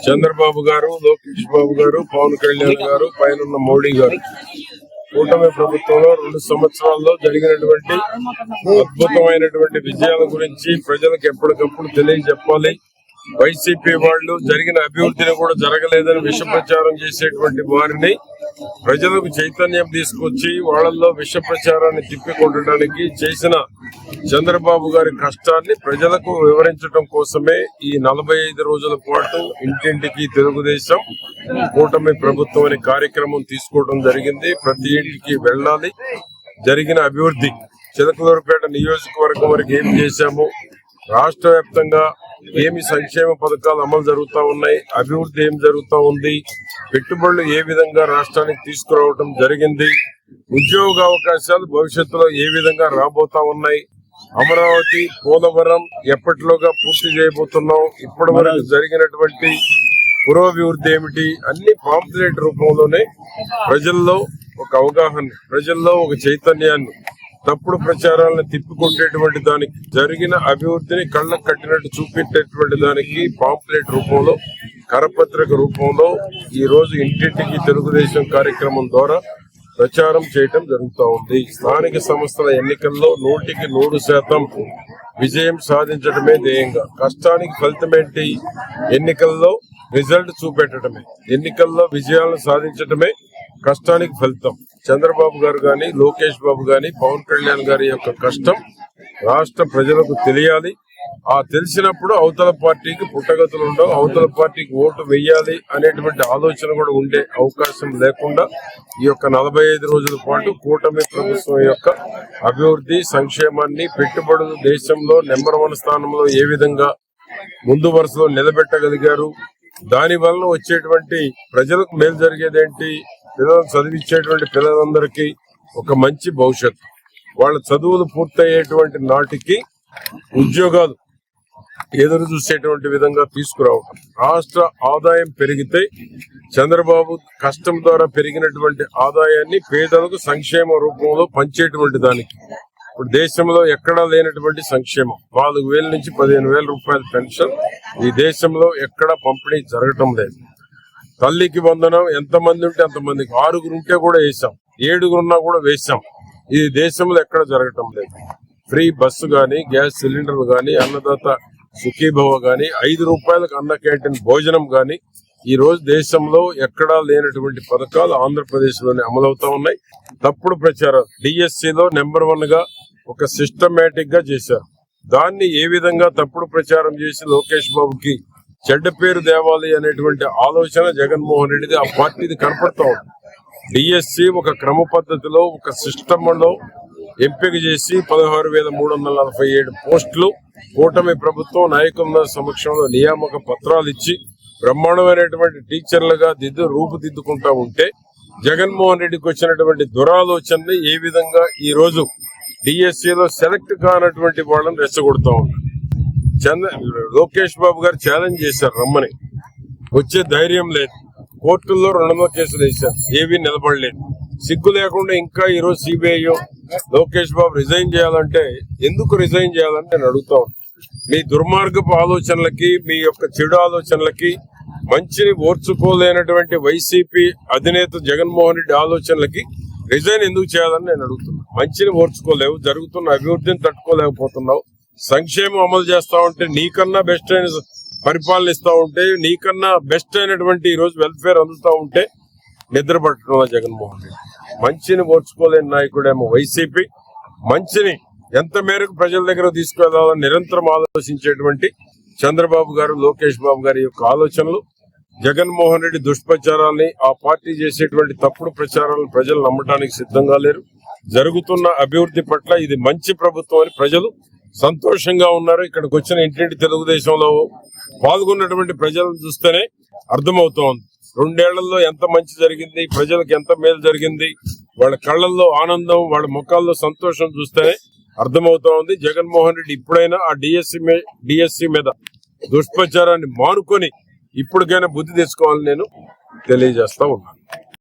చంద్రబాబు గారు, లోకేష్ బాబు గారు, పవన్ కళ్యాణ్ గారు, పైన మోడీ గారు కూటమి ప్రభుత్వంలో 2 సంవత్సరాల్లో జరిగినటువంటి అద్భుతమైనటువంటి విజయాల గురించి ప్రజలకు ఎప్పటికప్పుడు తెలియజెప్పాలి. వైసీపీ వాళ్ళు జరిగిన అభివృద్ధిని కూడా జరగలేదని విష ప్రచారం చేసేటువంటి వారిని ప్రజలకు చైతన్యం తీసుకొచ్చి వాళ్లలో విష ప్రచారాన్ని తిప్పికొట్టడానికి చేసిన చంద్రబాబు గారి కష్టాన్ని ప్రజలకు వివరించడం కోసమే ఈ 45 రోజుల పాటు ఇంటింటికి తెలుగుదేశం కూటమి ప్రభుత్వం అనే కార్యక్రమం తీసుకోవడం జరిగింది. ప్రతి ఇంటికి వెళ్లాలి, జరిగిన అభివృద్ధి, చిలకలూరుపేట నియోజకవర్గం వరకు ఏం చేశాము, రాష్ట్ర వ్యాప్తంగా ఏమి సంక్షేమ పథకాలు అమలు జరుగుతా ఉన్నాయి, అభివృద్ధి ఏం జరుగుతా ఉంది, పెట్టుబడులు ఏ విధంగా రాష్ట్రానికి తీసుకురావడం జరిగింది, ఉద్యోగ అవకాశాలు భవిష్యత్తులో ఏ విధంగా రాబోతా ఉన్నాయి, అమరావతి, పోలవరం ఎప్పటిలోగా పూర్తి చేయబోతున్నాం, ఇప్పటి వరకు జరిగినటువంటి పురోభివృద్ధి ఏమిటి, అన్ని పాంప్లెట్ రూపంలోనే ప్రజల్లో ఒక అవగాహన, ప్రజల్లో ఒక చైతన్యాన్ని, తప్పుడు ప్రచారాలను తిప్పికొట్టేటువంటి దానికి, జరిగిన అభివృద్ధిని కళ్ళకు కట్టినట్టు చూపెట్టేటువంటి దానికి పాంప్లెట్ రూపంలో, కరపత్రిక రూపంలో ఈ రోజు ఇంటింటికి తెలుగుదేశం కార్యక్రమం ద్వారా ప్రచారం చేయటం జరుగుతూ ఉంది. స్థానిక సంస్థల ఎన్నికల్లో 100% విజయం సాధించడమే ధ్యేయంగా. కష్టానికి ఫలితమేంటి? ఎన్నికల్లో రిజల్ట్ చూపెట్టడమే, ఎన్నికల్లో విజయాలను సాధించడమే కష్టానికి ఫలితం. చంద్రబాబు గారు గాని, లోకేష్ బాబు గాని, పవన్ కళ్యాణ్ గారి యొక్క కష్టం రాష్ట్ర ప్రజలకు తెలియాలి. ఆ తెలిసినప్పుడు అవతల పార్టీకి పుట్టగతులు ఉండవు, అవతల పార్టీకి ఓటు వెయ్యాలి అనేటువంటి ఆలోచన కూడా ఉండే అవకాశం లేకుండా ఈ యొక్క 45 రోజుల పాటు కూటమి ప్రభుత్వం యొక్క అభివృద్ధి, సంక్షేమాన్ని, పెట్టుబడులు దేశంలో నెంబర్ 1 స్థానంలో ఏ విధంగా ముందు వరుసలో నిలబెట్టగలిగారు, దాని వలన వచ్చేటువంటి ప్రజలకు మేలు జరిగేదేంటి, పిల్లలను చదివించేటువంటి పిల్లలందరికీ ఒక మంచి భవిష్యత్తు, వాళ్ళ చదువులు పూర్తయ్యేటువంటి నాటికి ఉద్యోగాలు ఎదురు చూసేటువంటి విధంగా తీసుకురావడం, రాష్ట్ర ఆదాయం పెరిగితే చంద్రబాబు కష్టం ద్వారా పెరిగినటువంటి ఆదాయాన్ని పేదలకు సంక్షేమ రూపంలో పంచేటువంటి దానికి, ఇప్పుడు దేశంలో ఎక్కడా లేనటువంటి సంక్షేమం, 4,000 నుంచి 15,000 రూపాయల పెన్షన్ ఈ దేశంలో ఎక్కడా పంపిణీ జరగటం లేదు. తల్లికి వందనం ఎంతమంది ఉంటే అంతమందికి, 6 ఉంటే కూడా వేసాం, 7 ఉన్నా కూడా వేసాం. ఇది దేశంలో ఎక్కడ జరగటం లేదు. ఫ్రీ బస్సు గాని, గ్యాస్ సిలిండర్లు గాని, అన్నదాత సుఖీభవ గాని, 5 రూపాయలకు అన్న క్యాంటీన్ భోజనం గాని, ఈ రోజు దేశంలో ఎక్కడా లేనటువంటి పథకాలు ఆంధ్రప్రదేశ్ లోనే అమలవుతా ఉన్నాయి. తప్పుడు ప్రచారం డిఎస్సిలో నెంబర్ 1 గా ఒక సిస్టమేటిక్ గా చేశారు. దాన్ని ఏ విధంగా తప్పుడు ప్రచారం చేసి లోకేష్ బాబుకి చెడ్డ పేరు తేవాలి అనేటువంటి ఆలోచన జగన్మోహన్ రెడ్డిది, ఆ పార్టీది కనపడతా ఉంది. డిఎస్సి ఒక క్రమ పద్ధతిలో ఒక సిస్టమ్ లో ఎంపిక చేసి 16,347 పోస్టులు కూటమి ప్రభుత్వం నాయకుల సమక్షంలో నియామక పత్రాలు ఇచ్చి బ్రహ్మాండమైనటువంటి టీచర్లుగా రూపుదిద్దుకుంటా ఉంటే జగన్మోహన్ రెడ్డికి వచ్చినటువంటి దురాలోచనని ఏ విధంగా ఈ రోజు డిఎస్సిలో సెలెక్ట్ కానటువంటి వాళ్ళని రెచ్చగొడతా ఉన్నారు. లోకేష్ బాబు గారు ఛాలెంజ్ చేశారు, రమ్మని వచ్చే ధైర్యం లేదు. కోర్టుల్లో 200 కేసులు వేశారు, ఏవీ నిలబడలేదు. సిగ్గు లేకుండా ఇంకా ఈ రోజు సిబిఐ లోకేష్ బాబు రిజైన్ చేయాలంటే ఎందుకు రిజైన్ చేయాలని నేను అడుగుతా ఉన్నాను. మీ దుర్మార్గపు ఆలోచనలకి, మీ యొక్క చెడు ఆలోచనలకి, మంచిని ఓర్చుకోలేనటువంటి వైసీపీ అధినేత జగన్మోహన్ రెడ్డి ఆలోచనలకి రిజైన్ ఎందుకు చేయాలని నేను అడుగుతున్నాను. మంచిని ఓర్చుకోలేవు, జరుగుతున్న అభివృద్ధిని తట్టుకోలేకపోతున్నావు, సంక్షేమం అమలు చేస్తా ఉంటే, నీకన్నా బెస్ట్ అయిన పరిపాలన ఇస్తా ఉంటే, నీకన్నా బెస్ట్ అయినటువంటి ఈ రోజు వెల్ఫేర్ అందుతా ఉంటే నిద్ర పట్టడం జగన్మోహన్ రెడ్డి. మంచిని ఓర్చుకోలేని నాయకుడేమో వైసీపీ. మంచిని ఎంత మేరకు ప్రజల దగ్గర తీసుకెళ్లాలని నిరంతరం ఆలోచించేటువంటి చంద్రబాబు గారు, లోకేష్ బాబు గారి యొక్క ఆలోచనలు, జగన్మోహన్ రెడ్డి దుష్ప్రచారాన్ని, ఆ పార్టీ చేసేటువంటి తప్పుడు ప్రచారాలను ప్రజలు నమ్మటానికి సిద్ధంగా లేరు. జరుగుతున్న అభివృద్ధి పట్ల ఇది మంచి ప్రభుత్వం అని ప్రజలు సంతోషంగా ఉన్నారు. ఇక్కడికి వచ్చిన ఇంటింటి తెలుగుదేశంలో పాల్గొన్నటువంటి ప్రజలను చూస్తేనే అర్థమవుతోంది. 2 ఏళ్లలో ఎంత మంచి జరిగింది, ప్రజలకు ఎంత మేలు జరిగింది, వాళ్ళ కళ్ళల్లో ఆనందం, వాళ్ళ ముఖాల్లో సంతోషం చూస్తేనే అర్థమవుతా ఉంది. జగన్మోహన్ రెడ్డి ఇప్పుడైనా ఆ డిఎస్సి మీద దుష్ప్రచారాన్ని మానుకొని ఇప్పటికైనా బుద్ధి తెచ్చుకోవాలని నేను తెలియజేస్తా ఉన్నాను.